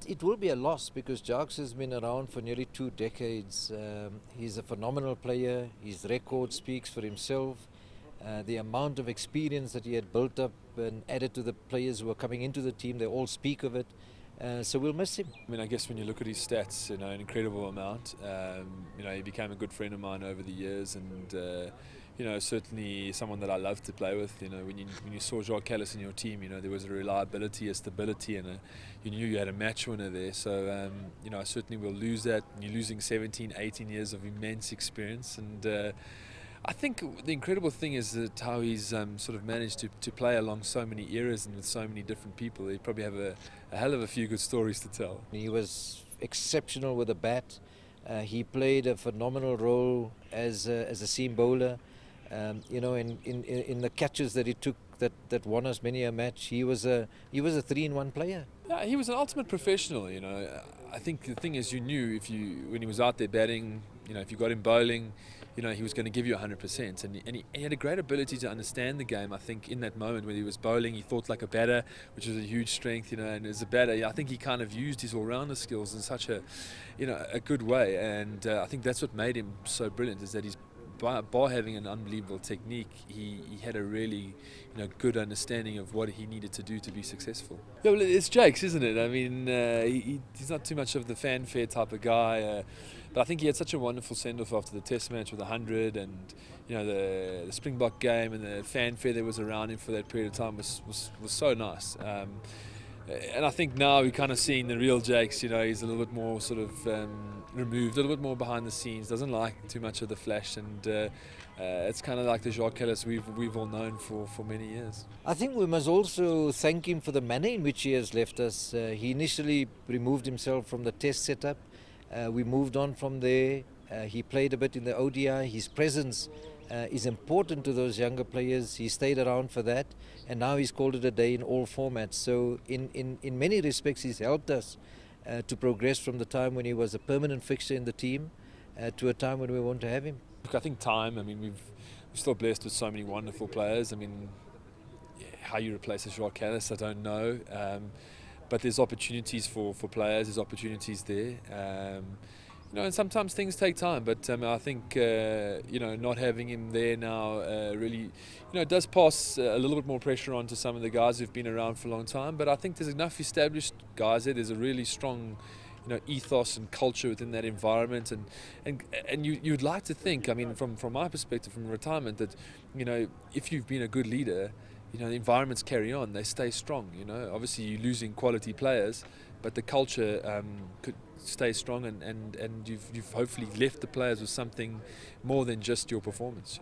It will be a loss because Jacques has been around for nearly 2 decades. He's a phenomenal player. His record speaks for himself. The amount of experience that he had built up and added to the players who are coming into the team, they all speak of it. So we'll miss him. I mean, I guess when you look at his stats, an incredible amount. He became a good friend of mine over the years, and certainly someone that I love to play with. When you saw Jacques Kallis in your team, there was a reliability, a stability, and you knew you had a match winner there. So, I certainly will lose that. And you're losing 17, 18 years of immense experience, and I think the incredible thing is that how he's sort of managed to play along so many eras and with so many different people. He probably have a hell of a few good stories to tell. He was exceptional with a bat. He played a phenomenal role as a seam bowler. In the catches that he took that won us many a match, he was a 3-in-1 player. Yeah, he was an ultimate professional. I think the thing is, you knew when he was out there batting, if you got him bowling, he was going to give you 100%, and he had a great ability to understand the game. I think in that moment when he was bowling, he thought like a batter, which was a huge strength, and as a batter, I think he kind of used his all-rounder skills in such a good way, and I think that's what made him so brilliant, is that he's bar having an unbelievable technique, he had a really good understanding of what he needed to do to be successful. Yeah, well, it's Jake's, isn't it? I mean, he's not too much of the fanfare type of guy, but I think he had such a wonderful send-off after the Test match with 100, and the Springbok game and the fanfare that was around him for that period of time was so nice. And I think now we're kind of seeing the real Jakes. He's a little bit more sort of removed, a little bit more behind the scenes, doesn't like too much of the flash, and it's kind of like the Jacques Kallis we've all known for many years. I think we must also thank him for the manner in which he has left us. He initially removed himself from the Test setup. We moved on from there. He played a bit in the ODI. His presence is important to those younger players. He stayed around for that, and now he's called it a day in all formats. So in many respects, he's helped us to progress from the time when he was a permanent fixture in the team to a time when we want to have him. Look, I think time. I mean, we're still blessed with so many wonderful players. I mean, how you replace a Jacques Kallis, I don't know. But there's opportunities for players. There's opportunities there. And sometimes things take time, but I think not having him there now really does pass a little bit more pressure on to some of the guys who've been around for a long time. But I think there's enough established guys there. There's a really strong ethos and culture within that environment, and you'd like to think, I mean, from my perspective, from retirement, that if you've been a good leader, the environments carry on, they stay strong. Obviously you're losing quality players, but the culture could stay strong, and you've hopefully left the players with something more than just your performance.